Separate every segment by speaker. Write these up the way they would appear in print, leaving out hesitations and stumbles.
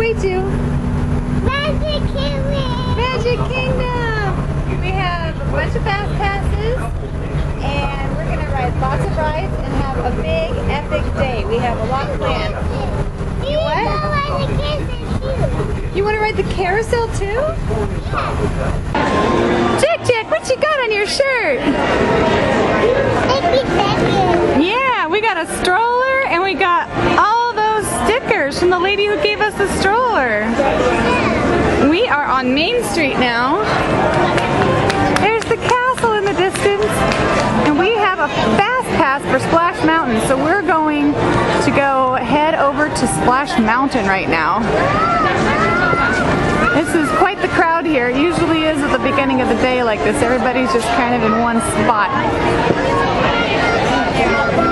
Speaker 1: we to?
Speaker 2: Magic Kingdom!
Speaker 1: Magic Kingdom! We have a bunch of fast passes, and we're going to ride lots of rides and have a big, epic day. We have a lot planned. You what? You want to ride the carousel too? Jack, what you got on your shirt? Yeah, we got a stroller and we got all those stickers from the lady who gave us the stroller. We are on Main Street now. There's the castle in the distance, and we have a fast pass for Splash Mountain, so we're going to go head over to Splash Mountain right now. This is quite the crowd here. It usually is at the beginning of the day like this. Everybody's just kind of in one spot.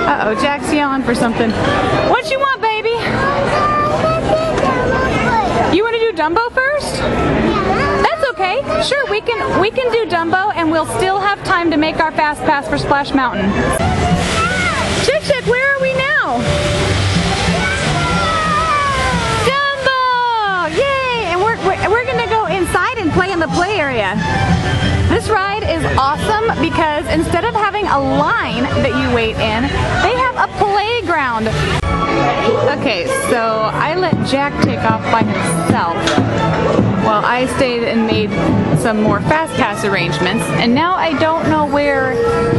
Speaker 1: Uh-oh, Jack's yelling for something. What you want, baby? You want to do Dumbo first? That's okay. Sure, we can do Dumbo, and we'll still have time to make our fast pass for Splash Mountain. Chick, where are we now? Dumbo! Yay! And we're gonna go inside and play in the play area. This ride is awesome because instead of having a line that you wait in, they have a playground. Okay, so I let Jack take off by himself while I stayed and made some more fast pass arrangements, and now I don't know where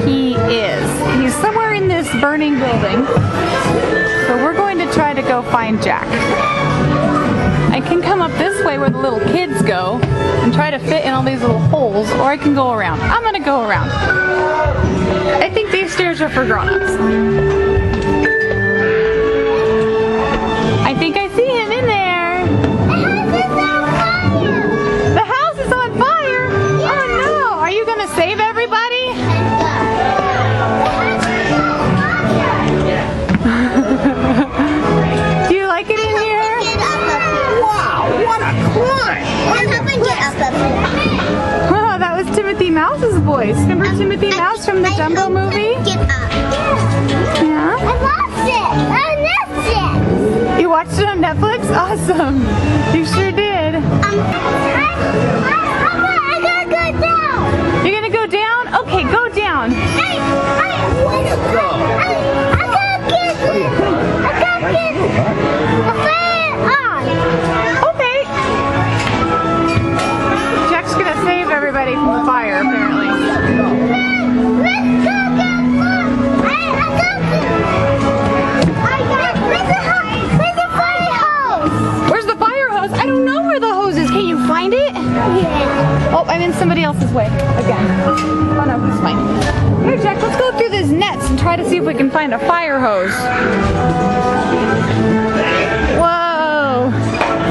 Speaker 1: he is. He's somewhere in this burning building, so we're going to try to go find Jack. I can come up this way where the little kids go and try to fit in all these little holes, or I can go around. I'm gonna go around. I think these stairs are for grown-ups. I think I see him in there. The house is on fire? Oh no! Are you gonna save everybody? Do you like it in here?
Speaker 3: Wow, what a climb!
Speaker 1: Oh, that was Timothy Mouse's voice. Remember Timothy Mouse from the Dumbo movie? Yeah?
Speaker 2: I lost it! I missed it!
Speaker 1: You watched it on Netflix? Awesome! You sure did.
Speaker 2: I gotta go down!
Speaker 1: You're gonna go down? Okay, go down.
Speaker 2: I gotta get a fan on!
Speaker 1: Okay. Jack's gonna save everybody from the fire, apparently.
Speaker 2: Let's go get one! Where's the fire hose?
Speaker 1: Where's the fire hose? I don't know where the hose is. Can you find it?
Speaker 2: Yeah.
Speaker 1: Oh, I'm in somebody else's way again. Oh no, it's fine. Here, Jack, let's go through these nets and try to see if we can find a fire hose. Whoa!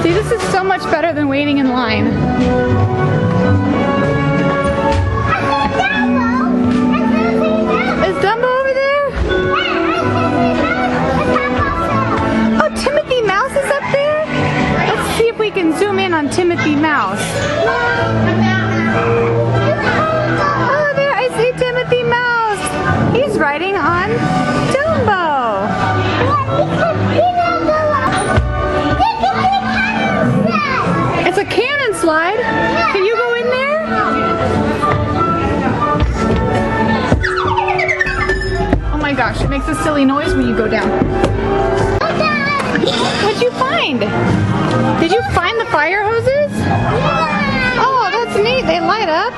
Speaker 1: See, this is so much better than waiting in line. Is Dumbo over there? Oh, Timothy Mouse is up there? Let's see if we can zoom in on Timothy Mouse. Oh, there, I see Timothy Mouse. He's riding on Dumbo. It's a cannon slide. Can you go in there? Oh my gosh, it makes a silly noise when you go down. What'd you find? Did you find the fire hoses? Oh, that's neat. They light up.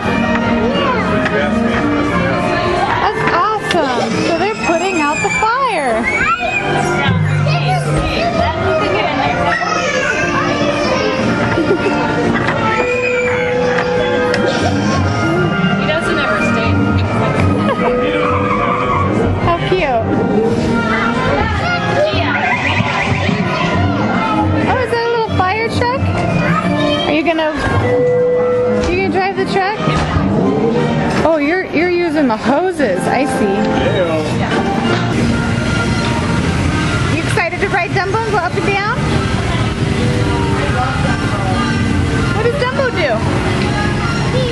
Speaker 1: That's awesome. So they're putting out the fire.
Speaker 4: He doesn't ever stay.
Speaker 1: How cute. Oh, is that a little fire truck? Are you gonna drive the truck? Oh, you're using the hoses. I see. You excited to ride Dumbo and go up and down? What does Dumbo do?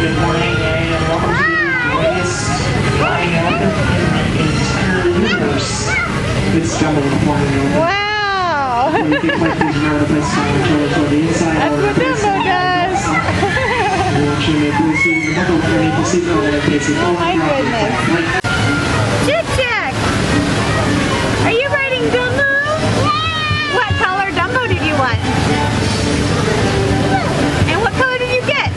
Speaker 3: Good morning and welcome to Flying out the entire universe. It's Dumbo performing.
Speaker 1: Wow!
Speaker 3: you can collect these around the best for the inside.
Speaker 1: That's what Dumbo does. Oh my goodness. Chick Chick! Are you riding Dumbo? What color Dumbo did you want? And what color did you get?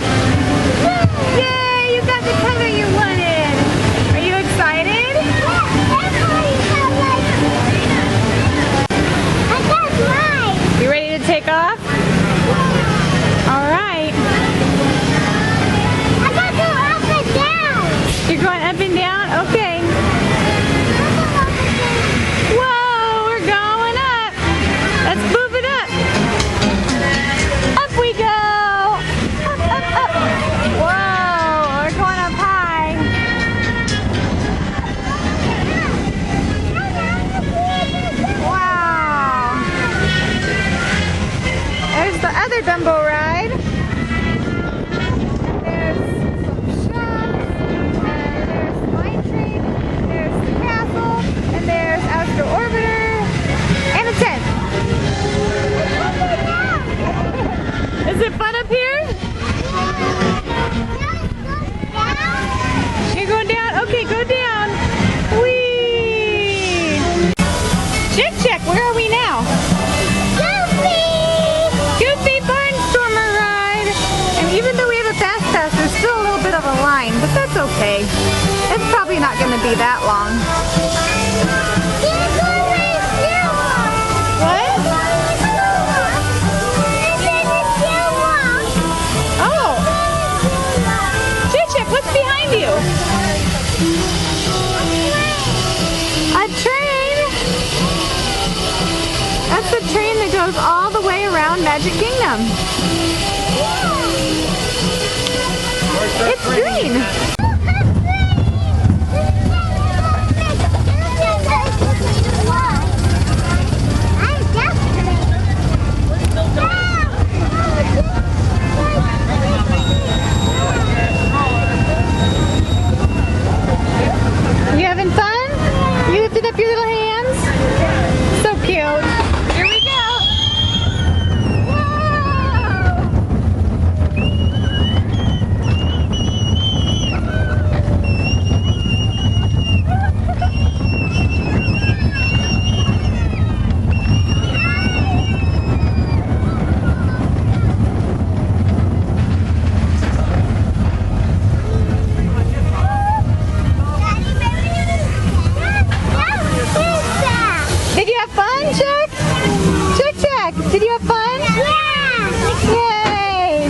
Speaker 1: Yay! You got the color you wanted. Are you excited?
Speaker 2: I got mine.
Speaker 1: You ready to take off? All right.
Speaker 2: I got to go up and down.
Speaker 1: You're going up and down? Okay. Whoa, we're going up. Let's move it up. Up we go. Up, up, up. Whoa, we're going up high. Wow. There's the other Dumbo ride. There's some shops, and there's the mine train, there's the castle, and there's Astro Orbiter, and a tent. Is it fun up here? You're going down? Okay, go down. Whee! Chick Chick, where are we now? Goofy Barnstormer ride! And even though we have a fast pass, there's still a little bit of a line, but that's okay. It's probably not going to be that long. What? Oh! Chick Chick, what's behind you? A train! That's the train that goes all the way around Magic Kingdom. It's green. You having fun? You lifted up your little hands? So cute. Here we go. Did you have fun, Chick? Chick Chick, did you have fun?
Speaker 2: Yeah!
Speaker 1: Yay!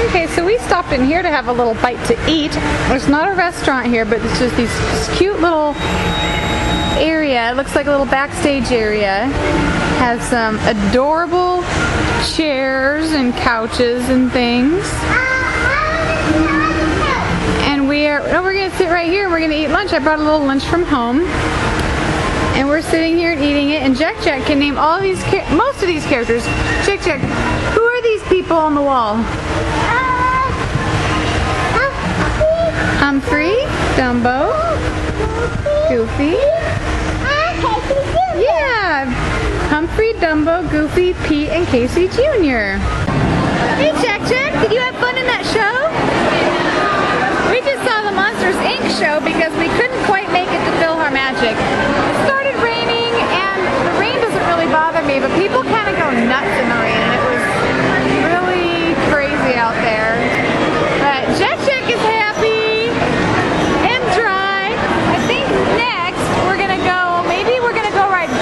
Speaker 1: Okay, so we stopped in here to have a little bite to eat. There's not a restaurant here, but it's just this cute little area. It looks like a little backstage area. Has some adorable chairs and couches and things. And we're gonna sit right here and we're gonna eat lunch. I brought a little lunch from home. And we're sitting here and eating it, and Jack can name all of these, most of these characters. Chick, who are these people on the wall? Humphrey, Dumbo, Goofy. Yeah, Humphrey, Dumbo, Goofy, Pete, and Casey Jr. Hey, Jack, did you have fun in that show? We just saw the Monsters, Inc. show because we couldn't quite make it to Philharmagic. It started raining, and the rain doesn't really bother me, but people kind of go nuts in the rain, and it was really crazy out there. But Jack is happy and dry. I think next maybe we're gonna go ride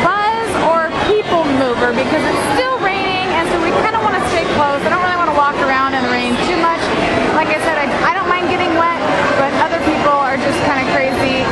Speaker 1: Buzz or People Mover because it's still raining, and so we kind of want to stay close. I don't really want to walk around in the rain too much. Like I said, I don't mind getting wet, but other people are just kind of crazy.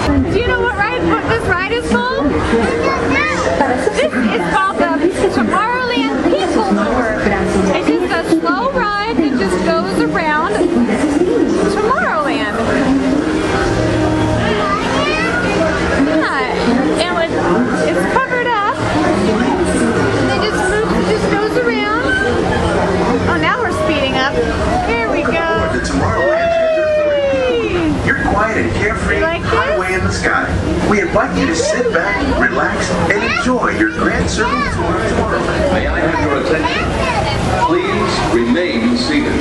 Speaker 5: sky. We invite you to sit back, relax, and enjoy your grand circle tour of Tomorrowland.
Speaker 6: May I have your attention? Please remain seated.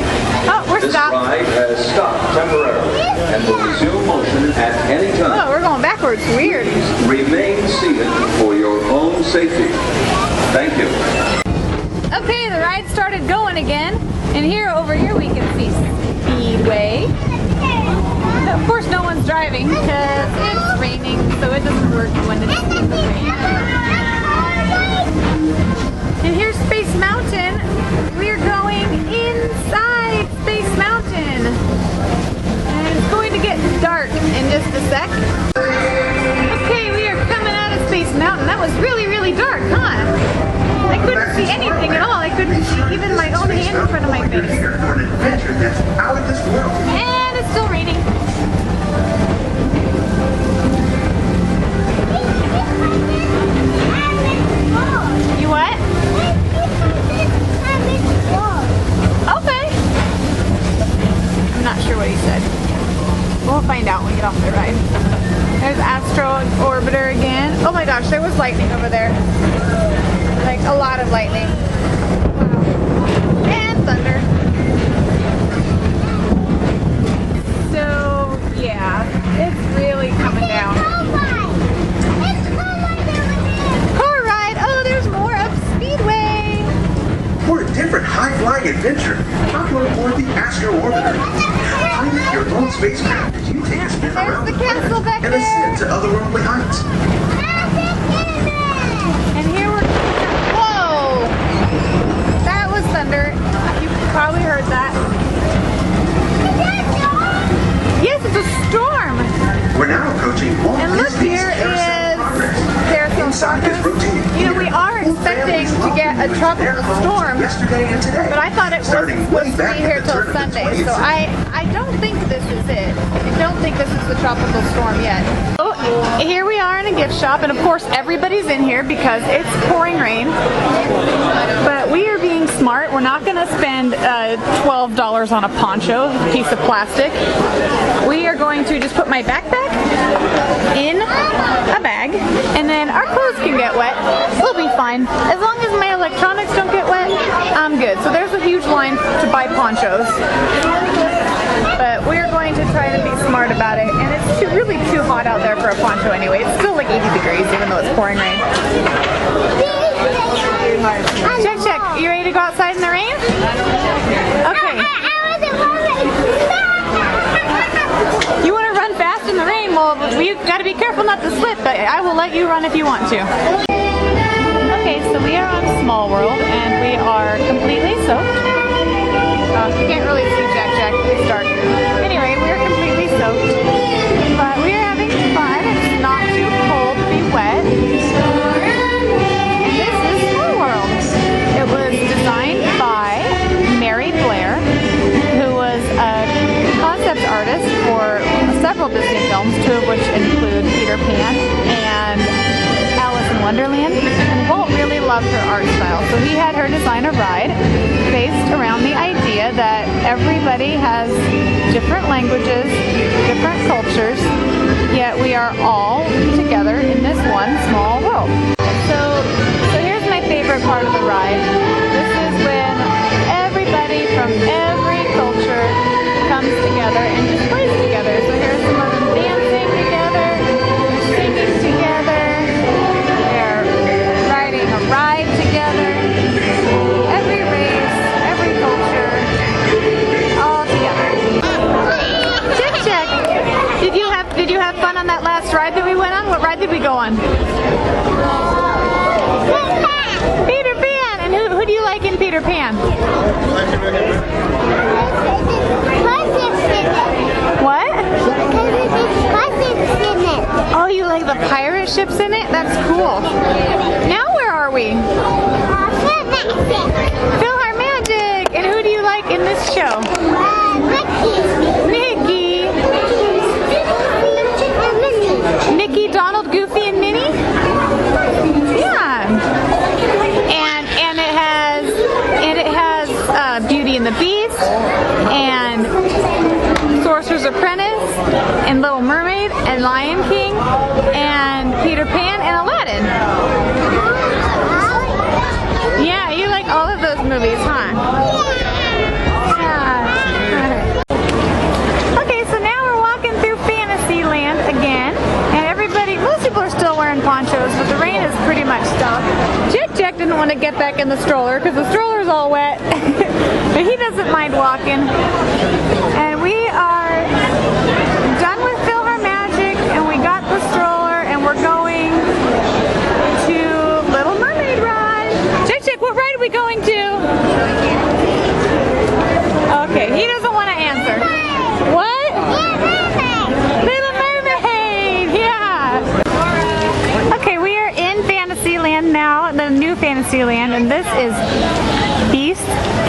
Speaker 1: Oh, we're
Speaker 6: This
Speaker 1: stopped.
Speaker 6: ride has stopped temporarily and will resume motion at any time.
Speaker 1: Oh, we're going backwards. Weird.
Speaker 6: Remain seated for your own safety. Thank you.
Speaker 1: Okay, the ride started going again, and over here we can see Speedway. Of course, no one's driving because it's raining, so it doesn't work when it's in the rain. And here's Space Mountain. We're going inside Space Mountain, and it's going to get dark in just a sec. Okay, we are coming out of Space Mountain. That was really, really dark, huh? I couldn't see anything at all. I couldn't see even my own hand in front of my face.
Speaker 5: Here for an adventure that's out of this world.
Speaker 1: And it's still raining. You what? Okay. I'm not sure what he said. We'll find out when we get off the ride. There's Astro Orbiter again. Oh my gosh, there was lightning over there. Like a lot of lightning. Wow. And thunder. So yeah, it's really coming down. Car ride! Oh, there's more of Speedway!
Speaker 5: For a different high-flying adventure, hop on board the Astro Orbiter. Pilot your own spacecraft as you take a spin
Speaker 1: There's
Speaker 5: around
Speaker 1: the
Speaker 5: the
Speaker 1: castle
Speaker 5: planet
Speaker 1: back
Speaker 5: and ascend to otherworldly heights.
Speaker 1: And here we're... Whoa! That was thunder. You probably heard that. Yes, it's a storm!
Speaker 5: We're now approaching Walt
Speaker 1: And look,
Speaker 5: Disney's
Speaker 1: here
Speaker 5: Carousel
Speaker 1: is
Speaker 5: Progress.
Speaker 1: Carousel
Speaker 5: Inside this
Speaker 1: Progress.
Speaker 5: rotating
Speaker 1: You know, we
Speaker 5: theater,
Speaker 1: are
Speaker 5: full
Speaker 1: expecting
Speaker 5: families
Speaker 1: to get a
Speaker 5: welcome
Speaker 1: tropical
Speaker 5: their homes
Speaker 1: storm,
Speaker 5: yesterday and today,
Speaker 1: but I thought it wasn't
Speaker 5: starting
Speaker 1: supposed
Speaker 5: way
Speaker 1: to
Speaker 5: back
Speaker 1: be
Speaker 5: at
Speaker 1: here
Speaker 5: the
Speaker 1: till
Speaker 5: turn of the
Speaker 1: Sunday,
Speaker 5: 20th
Speaker 1: so
Speaker 5: century.
Speaker 1: I don't think this is it. I don't think this is the tropical storm yet. Oh, here we are in a gift shop, and of course everybody's in here because it's pouring rain. But we are being smart. We're not going to spend $12 on a poncho, a piece of plastic. We are going to just put my backpack in a bag, and then our clothes can get wet. We'll be fine. As long as my electronics don't get wet, I'm good. So there's a huge line to buy ponchos. But we're going to try to be smart about it, and it's really too hot out there for a poncho anyway. It's still like 80 degrees even though it's pouring rain. Check. You ready to go outside in the rain? Okay. You want to run fast in the rain? Well, we've got to be careful not to slip, but I will let you run if you want to. Okay, so we are on Small World, and we are completely soaked. You can't really see Jack. It's dark. Anyway, we are completely soaked, but we are having fun. It's not too cold to be wet. And this is Small World. It was designed by Mary Blair, who was a concept artist for several Disney films, two of which include Peter Pan and Alice in Wonderland. And Walt really loved her art style, so he had her design a ride based around the idea that everybody has different languages, different cultures, yet we are all together in this one small world. So here's my favorite part of the ride. This is when everybody from every culture comes together and just plays together. So here's some of them dancing together, they're singing together, they're riding a ride together. Every race, every culture, all together. Check. Did you have fun on that last ride that we went on? What ride did we go on? Peter Pan. And who do you like in Peter Pan? What? Oh, you like the pirate ships in it? That's cool. Now where are we? Philharmagic. And who do you like in this show? Mickey, Donald, Goofy, and Minnie? Yeah. And it has Beauty and the Beast and Sorcerer's Apprentice and Little Mermaid and Lion King and Peter Pan and Aladdin. Yeah, you like all of those movies, huh? Yeah. Okay, so now we're walking through Fantasyland again, and most people are still wearing ponchos, but the rain is pretty much stopped. Jack didn't want to get back in the stroller because the stroller's all wet, but he doesn't mind walking. And we are done with Philharmagic, and we got the stroller, and we're going to Little Mermaid ride. Jack, what ride are we going to? Okay, he doesn't want to answer. What? Little Mermaid, yeah. Okay, we are in Fantasyland now, the new Fantasyland, and this is Beast's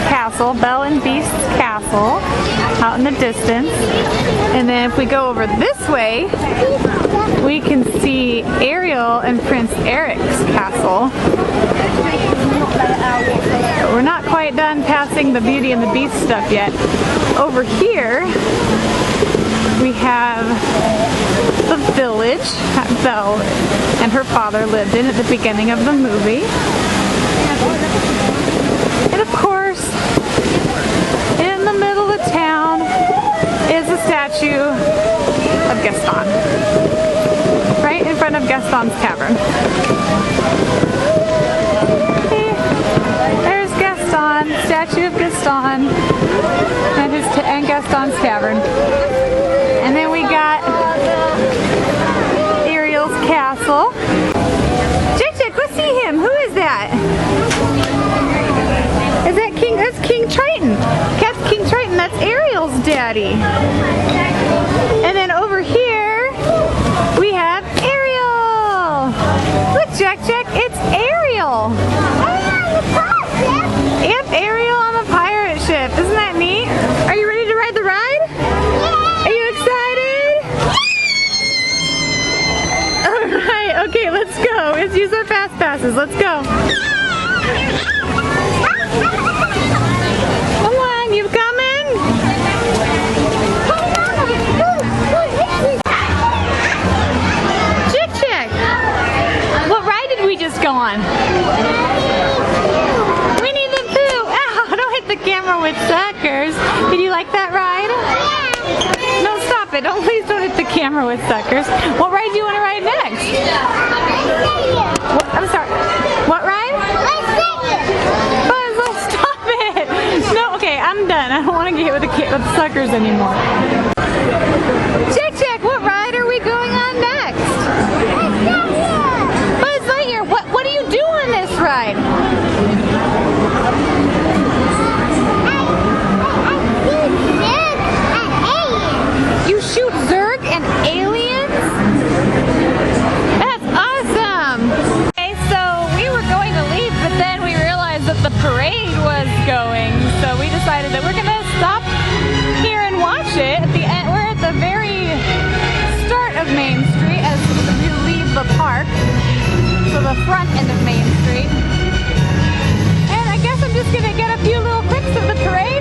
Speaker 1: Castle, Belle and Beast's Castle, out in the distance. And then if we go over this way, we can see Ariel and Prince Eric's castle. But we're not quite done passing the Beauty and the Beast stuff yet. Over here, we have the village that Belle and her father lived in at the beginning of the movie. And of course, in the middle of town is a statue of Gaston. Right in front of Gaston's Tavern. See? There's Gaston, statue of Gaston, and Gaston's Tavern. And then we got Ariel's castle. Jack, go see him. Who is that? Is that King? That's King Triton. That's King Triton. That's Ariel's daddy. And then over here we have Ariel. Look, Jack, it's Ariel. Yep, Ariel on the pirate ship. Isn't that neat? Are you ready to ride the ride? Are you excited? Alright, okay, let's go. Let's use our fast passes. Let's go. Come on, you coming? Chick. What ride did we just go on? Winnie the Pooh. Ow, don't hit the camera with suckers. Did you like that ride? No, stop it. Please don't hit the camera with suckers. What ride do you want to ride next? What, I'm sorry. What ride? Buzz, stop it. No, okay, I'm done. I don't want to get hit with the suckers anymore. Jack, what ride are we going on next? Buzz Lightyear, what do you do on this ride? You shoot Zurg and aliens? That's awesome! Okay, so we were going to leave, but then we realized that the parade was going, so we decided that we're gonna stop here and watch it. At the end, we're at the very start of Main Street as we leave the park, so the front end of Main Street. And I guess I'm just gonna get a few little clips of the parade